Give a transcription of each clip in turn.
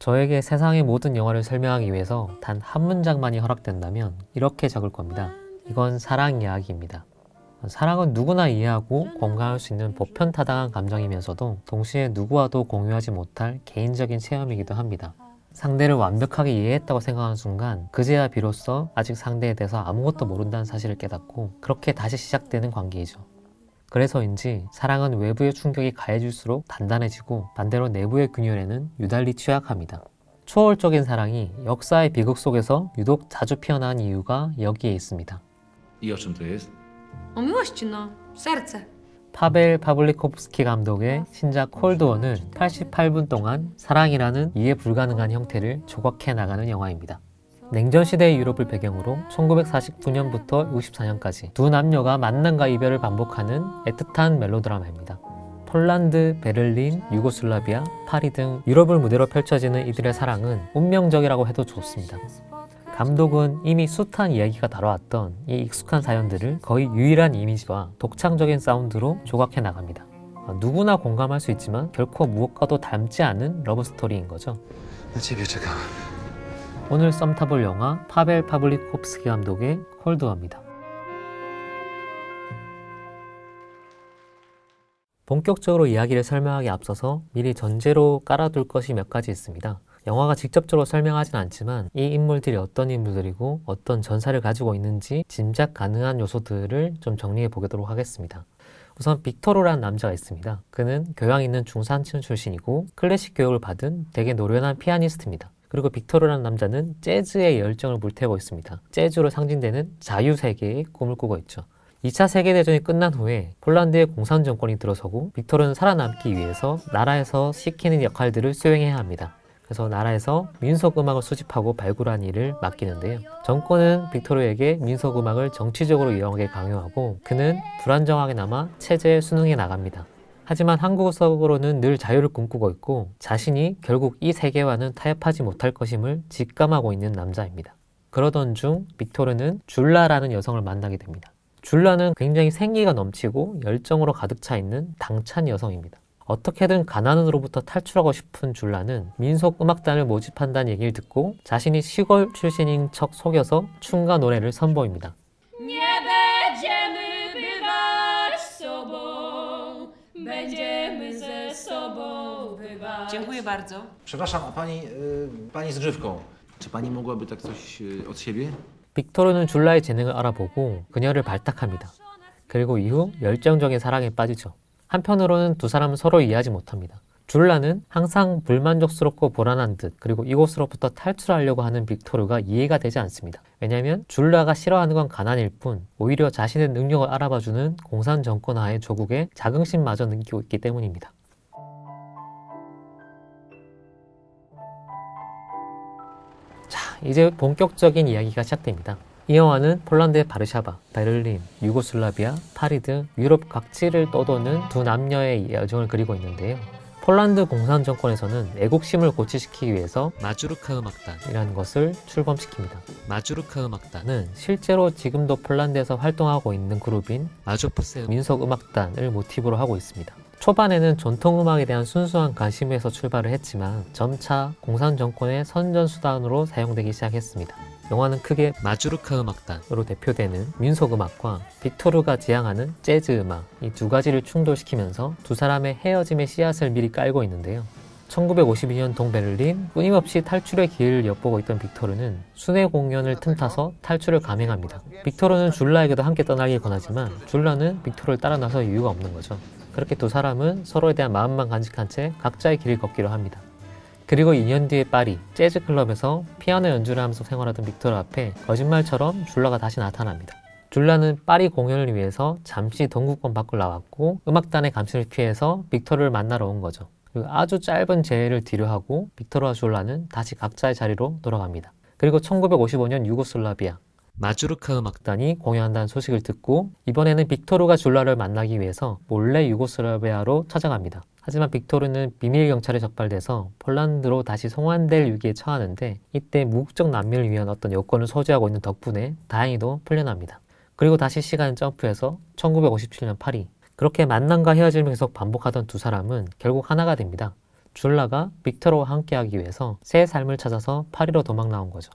저에게 세상의 모든 영화를 설명하기 위해서 단 한 문장만이 허락된다면 이렇게 적을 겁니다. 이건 사랑 이야기입니다. 사랑은 누구나 이해하고 공감할 수 있는 보편타당한 감정이면서도 동시에 누구와도 공유하지 못할 개인적인 체험이기도 합니다. 상대를 완벽하게 이해했다고 생각하는 순간 그제야 비로소 아직 상대에 대해서 아무것도 모른다는 사실을 깨닫고 그렇게 다시 시작되는 관계이죠. 그래서인지 사랑은 외부의 충격이 가해질수록 단단해지고 반대로 내부의 균열에는 유달리 취약합니다. 초월적인 사랑이 역사의 비극 속에서 유독 자주 피어나는 이유가 여기에 있습니다. I o czym to jest? O miłości, no. Serce. 파벨 파블리코프스키 감독의 신작 콜드원을 88분 동안 사랑이라는 이해 불가능한 형태를 조각해 나가는 영화입니다. 냉전시대의 유럽을 배경으로 1949년부터 64년까지 두 남녀가 만남과 이별을 반복하는 애틋한 멜로드라마입니다. 폴란드, 베를린, 유고슬라비아, 파리 등 유럽을 무대로 펼쳐지는 이들의 사랑은 운명적이라고 해도 좋습니다. 감독은 이미 숱한 이야기가 다뤄왔던 이 익숙한 사연들을 거의 유일한 이미지와 독창적인 사운드로 조각해 나갑니다. 누구나 공감할 수 있지만 결코 무엇과도 닮지 않은 러브스토리인 거죠. Na ciebie czekałem. 오늘 썸 타볼 영화 파벨 파블리코프스키 감독의 콜드워입니다. 본격적으로 이야기를 설명하기 앞서서 미리 전제로 깔아둘 것이 몇 가지 있습니다. 영화가 직접적으로 설명하진 않지만 이 인물들이 어떤 인물들이고 어떤 전사를 가지고 있는지 짐작 가능한 요소들을 좀 정리해 보도록 하겠습니다. 우선 빅토르라는 남자가 있습니다. 그는 교양 있는 중산층 출신이고 클래식 교육을 받은 되게 노련한 피아니스트입니다. 그리고 빅토르라는 남자는 재즈의 열정을 불태우고 있습니다. 재즈로 상징되는 자유세계의 꿈을 꾸고 있죠. 2차 세계대전이 끝난 후에 폴란드의 공산 정권이 들어서고 빅토르는 살아남기 위해서 나라에서 시키는 역할들을 수행해야 합니다. 그래서 나라에서 민속음악을 수집하고 발굴한 일을 맡기는데요. 정권은 빅토르에게 민속음악을 정치적으로 이용하게 강요하고 그는 불안정하게나마 체제에 순응해 나갑니다. 하지만 한국어적으로는 늘 자유를 꿈꾸고 있고 자신이 결국 이 세계와는 타협하지 못할 것임을 직감하고 있는 남자입니다. 그러던 중 빅토르는 줄라라는 여성을 만나게 됩니다. 줄라는 굉장히 생기가 넘치고 열정으로 가득 차 있는 당찬 여성입니다. 어떻게든 가난으로부터 탈출하고 싶은 줄라는 민속음악단을 모집한다는 얘기를 듣고 자신이 시골 출신인 척 속여서 춤과 노래를 선보입니다. Nie będziemy bywać sobą, będziemy ze sobą bywać. Dziękuję bardzo. Przepraszam, a pani z grzywką. Czy pani mogłaby tak coś od siebie? 빅토르는 줄라의 재능을 알아보고 그녀를 발탁합니다. 그리고 이후 열정적인 사랑에 빠지죠. 한편으로는 두 사람은 서로 이해하지 못합니다. 줄라는 항상 불만족스럽고 불안한 듯 그리고 이곳으로부터 탈출하려고 하는 빅토르가 이해가 되지 않습니다. 왜냐하면 줄라가 싫어하는 건 가난일 뿐 오히려 자신의 능력을 알아봐주는 공산 정권 하의 조국에 자긍심마저 느끼고 있기 때문입니다. 자, 이제 본격적인 이야기가 시작됩니다. 이 영화는 폴란드의 바르샤바, 베를린, 유고슬라비아, 파리 등 유럽 각지를 떠도는 두 남녀의 여정을 그리고 있는데요. 폴란드 공산 정권에서는 애국심을 고취시키기 위해서 마주르카 음악단이라는 것을 출범시킵니다. 마주르카 음악단은 실제로 지금도 폴란드에서 활동하고 있는 그룹인 마조프세 민속 음악단을 모티브로 하고 있습니다. 초반에는 전통음악에 대한 순수한 관심에서 출발을 했지만 점차 공산 정권의 선전수단으로 사용되기 시작했습니다. 영화는 크게 마주르카 음악단으로 대표되는 민속음악과 빅토르가 지향하는 재즈음악 이 두 가지를 충돌시키면서 두 사람의 헤어짐의 씨앗을 미리 깔고 있는데요. 1952년 동베를린 끊임없이 탈출의 기회를 엿보고 있던 빅토르는 순회 공연을 틈타서 탈출을 감행합니다. 빅토르는 줄라에게도 함께 떠나길 권하지만 줄라는 빅토르를 따라 나설 이유가 없는 거죠. 그렇게 두 사람은 서로에 대한 마음만 간직한 채 각자의 길을 걷기로 합니다. 그리고 2년 뒤에 파리 재즈 클럽에서 피아노 연주를 하면서 생활하던 빅토르 앞에 거짓말처럼 줄라가 다시 나타납니다. 줄라는 파리 공연을 위해서 잠시 동구권 밖을 나왔고 음악단의 감시를 피해서 빅토르를 만나러 온 거죠. 그리고 아주 짧은 재회를 뒤로하고 빅토르와 줄라는 다시 각자의 자리로 돌아갑니다. 그리고 1955년 유고슬라비아 마주르카 음악단이 공연한다는 소식을 듣고 이번에는 빅토르가 줄라를 만나기 위해서 몰래 유고슬라비아로 찾아갑니다. 하지만 빅토르는 비밀 경찰에 적발돼서 폴란드로 다시 송환될 위기에 처하는데 이때 무국적 난민을 위한 어떤 여권을 소지하고 있는 덕분에 다행히도 풀려납니다. 그리고 다시 시간을 점프해서 1957년 파리. 그렇게 만남과 헤어짐을 계속 반복하던 두 사람은 결국 하나가 됩니다. 줄라가 빅토르와 함께하기 위해서 새 삶을 찾아서 파리로 도망 나온 거죠.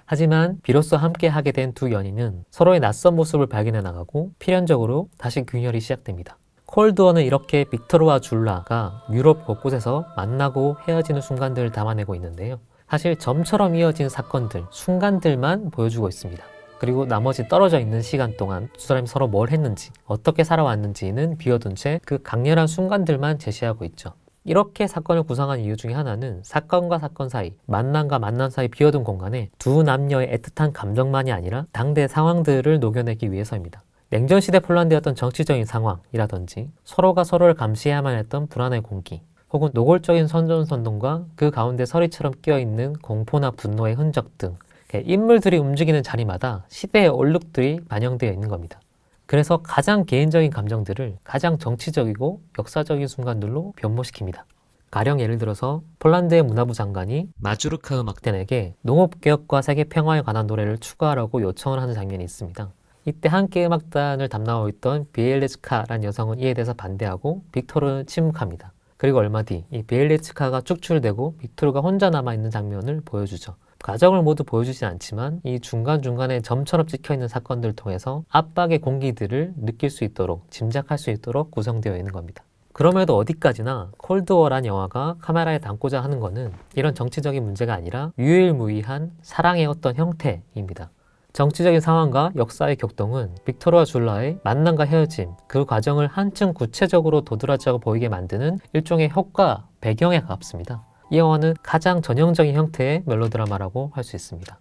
하지만 비로소 함께하게 된 두 연인은 서로의 낯선 모습을 발견해 나가고 필연적으로 다시 균열이 시작됩니다. 콜드워는 이렇게 빅토르와 줄라가 유럽 곳곳에서 만나고 헤어지는 순간들을 담아내고 있는데요. 사실 점처럼 이어진 사건들, 순간들만 보여주고 있습니다. 그리고 나머지 떨어져 있는 시간 동안 두 사람이 서로 뭘 했는지, 어떻게 살아왔는지는 비워둔 채 그 강렬한 순간들만 제시하고 있죠. 이렇게 사건을 구성한 이유 중에 하나는 사건과 사건 사이, 만남과 만남 사이 비워둔 공간에 두 남녀의 애틋한 감정만이 아니라 당대 상황들을 녹여내기 위해서입니다. 냉전시대 폴란드였던 정치적인 상황이라든지 서로가 서로를 감시해야만 했던 불안의 공기, 혹은 노골적인 선전선동과 그 가운데 서리처럼 끼어있는 공포나 분노의 흔적 등 인물들이 움직이는 자리마다 시대의 얼룩들이 반영되어 있는 겁니다. 그래서 가장 개인적인 감정들을 가장 정치적이고 역사적인 순간들로 변모시킵니다. 가령 예를 들어서 폴란드의 문화부 장관이 마주르카 음악단에게 농업개혁과 세계 평화에 관한 노래를 추가하라고 요청을 하는 장면이 있습니다. 이때 함께 음악단을 담당하고 있던 비엘레츠카라는 여성은 이에 대해서 반대하고 빅토르는 침묵합니다. 그리고 얼마 뒤 이 비엘레츠카가 축출되고 빅토르가 혼자 남아있는 장면을 보여주죠. 과정을 모두 보여주진 않지만 이 중간중간에 점처럼 찍혀있는 사건들을 통해서 압박의 공기들을 느낄 수 있도록, 짐작할 수 있도록 구성되어 있는 겁니다. 그럼에도 어디까지나 콜드워란 영화가 카메라에 담고자 하는 것은 이런 정치적인 문제가 아니라 유일무이한 사랑의 어떤 형태입니다. 정치적인 상황과 역사의 격동은 빅토르와 줄라의 만남과 헤어짐, 그 과정을 한층 구체적으로 도드라지고 보이게 만드는 일종의 효과, 배경에 가깝습니다. 이 영화는 가장 전형적인 형태의 멜로드라마라고 할 수 있습니다.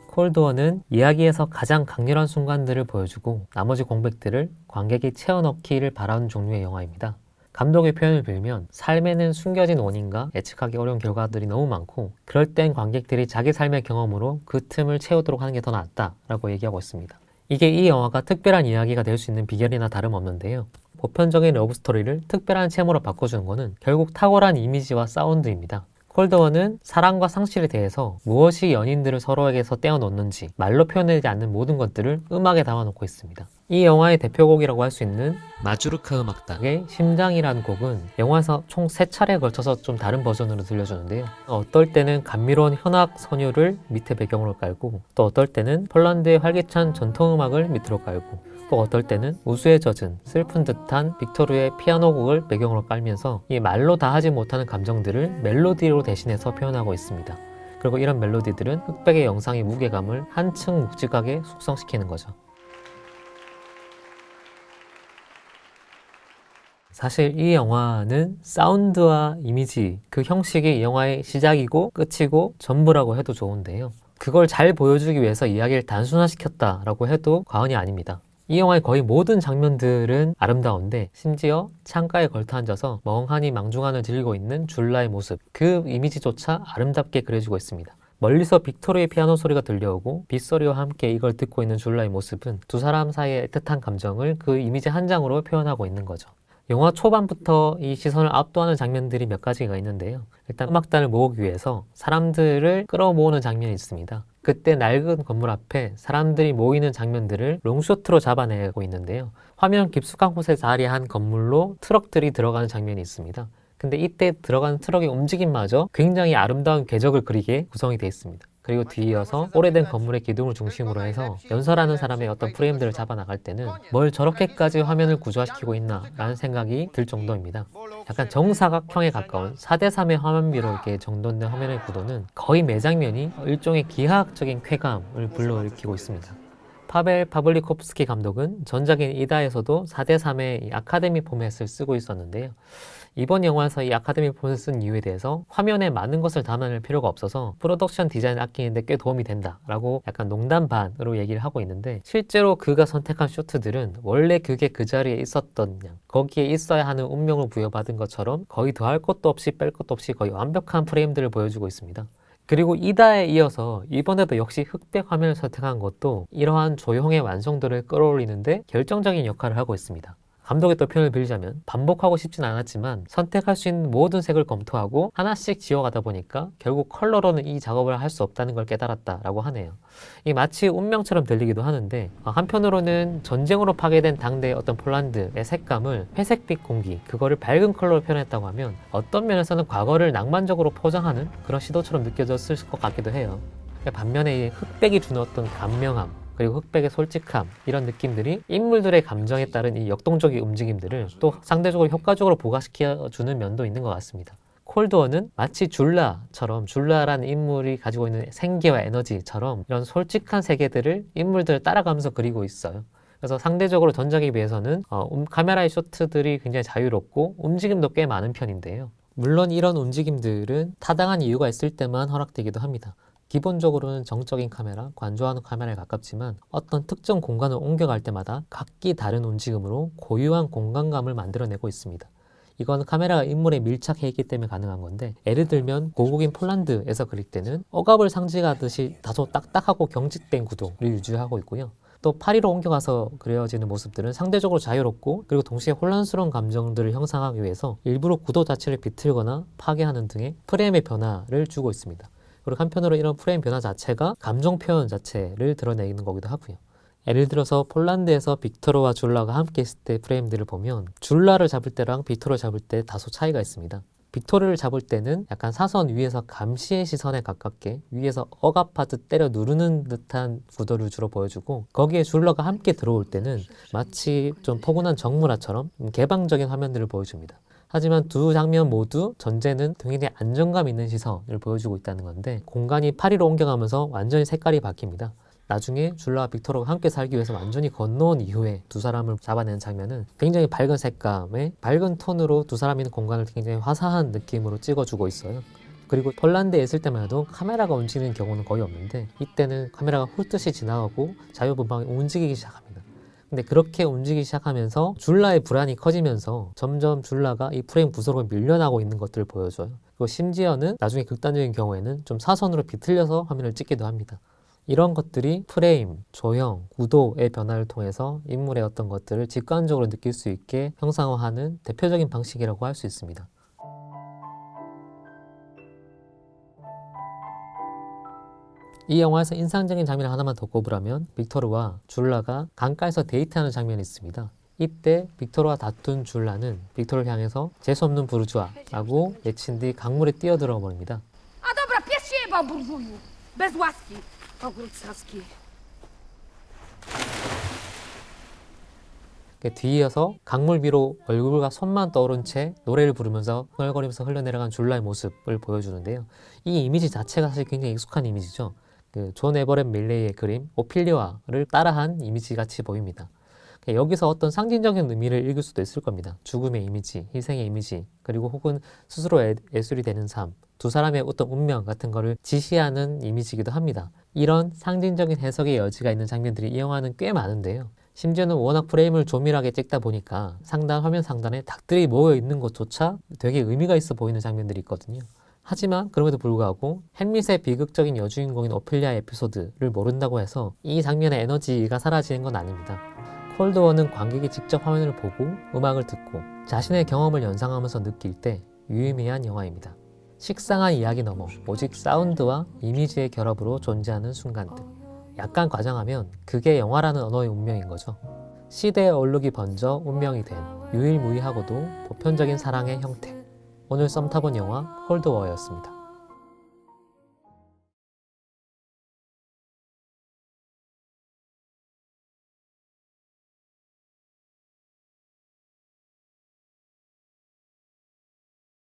콜드워는 이야기에서 가장 강렬한 순간들을 보여주고 나머지 공백들을 관객이 채워넣기를 바라는 종류의 영화입니다. 감독의 표현을 빌면 삶에는 숨겨진 원인과 예측하기 어려운 결과들이 너무 많고 그럴 땐 관객들이 자기 삶의 경험으로 그 틈을 채우도록 하는 게 더 낫다라고 얘기하고 있습니다. 이게 이 영화가 특별한 이야기가 될 수 있는 비결이나 다름없는데요. 보편적인 러브스토리를 특별한 채무로 바꿔주는 것은 결국 탁월한 이미지와 사운드입니다. 콜드워는 사랑과 상실에 대해서 무엇이 연인들을 서로에게서 떼어놓는지 말로 표현되지 않는 모든 것들을 음악에 담아놓고 있습니다. 이 영화의 대표곡이라고 할 수 있는 마주르카 음악단의 심장이라는 곡은 영화에서 총 3차례에 걸쳐서 좀 다른 버전으로 들려주는데요. 어떨 때는 감미로운 현악 선율을 밑에 배경으로 깔고 또 어떨 때는 폴란드의 활기찬 전통음악을 밑으로 깔고 또 어떨 때는 우수에 젖은 슬픈 듯한 빅토르의 피아노 곡을 배경으로 깔면서 이 말로 다 하지 못하는 감정들을 멜로디로 대신해서 표현하고 있습니다. 그리고 이런 멜로디들은 흑백의 영상의 무게감을 한층 묵직하게 숙성시키는 거죠. 사실 이 영화는 사운드와 이미지, 그 형식이 영화의 시작이고 끝이고 전부라고 해도 좋은데요. 그걸 잘 보여주기 위해서 이야기를 단순화시켰다라고 해도 과언이 아닙니다. 이 영화의 거의 모든 장면들은 아름다운데 심지어 창가에 걸터앉아서 멍하니 망중한을 즐기고 있는 줄라의 모습, 그 이미지조차 아름답게 그려지고 있습니다. 멀리서 빅토르의 피아노 소리가 들려오고 빗소리와 함께 이걸 듣고 있는 줄라의 모습은 두 사람 사이의 애틋한 감정을 그 이미지 한 장으로 표현하고 있는 거죠. 영화 초반부터 이 시선을 압도하는 장면들이 몇 가지가 있는데요. 일단 음악단을 모으기 위해서 사람들을 끌어모으는 장면이 있습니다. 그때 낡은 건물 앞에 사람들이 모이는 장면들을 롱쇼트로 잡아내고 있는데요. 화면 깊숙한 곳에 자리한 건물로 트럭들이 들어가는 장면이 있습니다. 근데 이때 들어가는 트럭의 움직임마저 굉장히 아름다운 궤적을 그리게 구성이 되어 있습니다. 그리고 뒤이어서 오래된 건물의 기둥을 중심으로 해서 연설하는 사람의 어떤 프레임들을 잡아나갈 때는 뭘 저렇게까지 화면을 구조화시키고 있나 라는 생각이 들 정도입니다. 약간 정사각형에 가까운 4:3의 화면비로 이렇게 정돈된 화면의 구도는 거의 매 장면이 일종의 기하학적인 쾌감을 불러일으키고 있습니다. 파벨 파블리코프스키 감독은 전작인 이다에서도 4:3의 아카데미 포맷을 쓰고 있었는데요. 이번 영화에서 이 아카데미 포맷을 쓴 이유에 대해서 화면에 많은 것을 담아낼 필요가 없어서 프로덕션 디자인을 아끼는데 꽤 도움이 된다라고 약간 농담 반으로 얘기를 하고 있는데 실제로 그가 선택한 쇼트들은 원래 그게 그 자리에 있었던 양, 거기에 있어야 하는 운명을 부여받은 것처럼 거의 더할 것도 없이 뺄 것도 없이 거의 완벽한 프레임들을 보여주고 있습니다. 그리고 이다에 이어서 이번에도 역시 흑백 화면을 선택한 것도 이러한 조형의 완성도를 끌어올리는데 결정적인 역할을 하고 있습니다. 감독의 또 표현을 빌리자면 반복하고 싶진 않았지만 선택할 수 있는 모든 색을 검토하고 하나씩 지워가다 보니까 결국 컬러로는 이 작업을 할 수 없다는 걸 깨달았다라고 하네요. 이 마치 운명처럼 들리기도 하는데 한편으로는 전쟁으로 파괴된 당대의 어떤 폴란드의 색감을 회색빛 공기, 그거를 밝은 컬러로 표현했다고 하면 어떤 면에서는 과거를 낭만적으로 포장하는 그런 시도처럼 느껴졌을 것 같기도 해요. 반면에 이 흑백이 주는 어떤 감명함, 그리고 흑백의 솔직함, 이런 느낌들이 인물들의 감정에 따른 이 역동적인 움직임들을 또 상대적으로 효과적으로 부각시켜주는 면도 있는 것 같습니다. 콜드워는 마치 줄라라는 인물이 가지고 있는 생기와 에너지처럼 이런 솔직한 세계들을 인물들을 따라가면서 그리고 있어요. 그래서 상대적으로 전작에 비해서는 카메라의 쇼트들이 굉장히 자유롭고 움직임도 꽤 많은 편인데요. 물론 이런 움직임들은 타당한 이유가 있을 때만 허락되기도 합니다. 기본적으로는 정적인 카메라, 관조하는 카메라에 가깝지만 어떤 특정 공간을 옮겨갈 때마다 각기 다른 움직임으로 고유한 공간감을 만들어내고 있습니다. 이건 카메라가 인물에 밀착해 있기 때문에 가능한 건데, 예를 들면 고국인 폴란드에서 그릴 때는 억압을 상징하듯이 다소 딱딱하고 경직된 구도를 유지하고 있고요. 또 파리로 옮겨가서 그려지는 모습들은 상대적으로 자유롭고 그리고 동시에 혼란스러운 감정들을 형상하기 위해서 일부러 구도 자체를 비틀거나 파괴하는 등의 프레임의 변화를 주고 있습니다. 그리고 한편으로 이런 프레임 변화 자체가 감정 표현 자체를 드러내는 거기도 하고요. 예를 들어서 폴란드에서 빅토르와 줄라가 함께 있을 때 프레임들을 보면 줄라를 잡을 때랑 빅토르를 잡을 때 다소 차이가 있습니다. 빅토르를 잡을 때는 약간 사선 위에서 감시의 시선에 가깝게 위에서 억압하듯 때려 누르는 듯한 구도를 주로 보여주고, 거기에 줄라가 함께 들어올 때는 마치 좀 포근한 정물화처럼 개방적인 화면들을 보여줍니다. 하지만 두 장면 모두 전제는 굉장히 안정감 있는 시선을 보여주고 있다는 건데, 공간이 파리로 옮겨가면서 완전히 색깔이 바뀝니다. 나중에 줄라와 빅토르가 함께 살기 위해서 완전히 건너온 이후에 두 사람을 잡아내는 장면은 굉장히 밝은 색감에 밝은 톤으로 두 사람이 있는 공간을 굉장히 화사한 느낌으로 찍어주고 있어요. 그리고 폴란드에 있을 때만 해도 카메라가 움직이는 경우는 거의 없는데, 이때는 카메라가 훑듯이 지나가고 자유분방하게 움직이기 시작합니다. 근데 그렇게 움직이기 시작하면서 줄라의 불안이 커지면서 점점 줄라가 이 프레임 구석으로 밀려나고 있는 것들을 보여줘요. 그리고 심지어는 나중에 극단적인 경우에는 좀 사선으로 비틀려서 화면을 찍기도 합니다. 이런 것들이 프레임, 조형, 구도의 변화를 통해서 인물의 어떤 것들을 직관적으로 느낄 수 있게 형상화하는 대표적인 방식이라고 할 수 있습니다. 이 영화에서 인상적인 장면 하나만 더 꼽으라면 빅토르와 줄라가 강가에서 데이트하는 장면이 있습니다. 이때 빅토르와 다툰 줄라는 빅토르를 향해서 재수없는 부르주아라고 외친 뒤 강물에 뛰어들어 버립니다. A dobra, pies się jebał, burżuju! Bez łaski! Ogród saski. 뒤이어서 강물 위로 얼굴과 손만 떠오른 채 노래를 부르면서 흥얼거리면서 흘러내려간 줄라의 모습을 보여주는데요. 이 이미지 자체가 사실 굉장히 익숙한 이미지죠. 존 에버렛 밀레이의 그림 오피리아를 따라한 이미지 같이 보입니다. 여기서 어떤 상징적인 의미를 읽을 수도 있을 겁니다. 죽음의 이미지, 희생의 이미지, 그리고 혹은 스스로 예술이 되는 삶, 두 사람의 어떤 운명 같은 거를 지시하는 이미지이기도 합니다. 이런 상징적인 해석의 여지가 있는 장면들이 이 영화는 꽤 많은데요. 심지어는 워낙 프레임을 조밀하게 찍다 보니까 화면 상단에 닭들이 모여 있는 것조차 되게 의미가 있어 보이는 장면들이 있거든요. 하지만 그럼에도 불구하고 햄릿의 비극적인 여주인공인 오피리아 에피소드를 모른다고 해서 이 장면의 에너지가 사라지는 건 아닙니다. 콜드워는 관객이 직접 화면을 보고 음악을 듣고 자신의 경험을 연상하면서 느낄 때 유의미한 영화입니다. 식상한 이야기 넘어 오직 사운드와 이미지의 결합으로 존재하는 순간들. 약간 과장하면 그게 영화라는 언어의 운명인 거죠. 시대의 얼룩이 번져 운명이 된 유일무이하고도 보편적인 사랑의 형태. 오늘 썸 타본 영화 콜드워였습니다.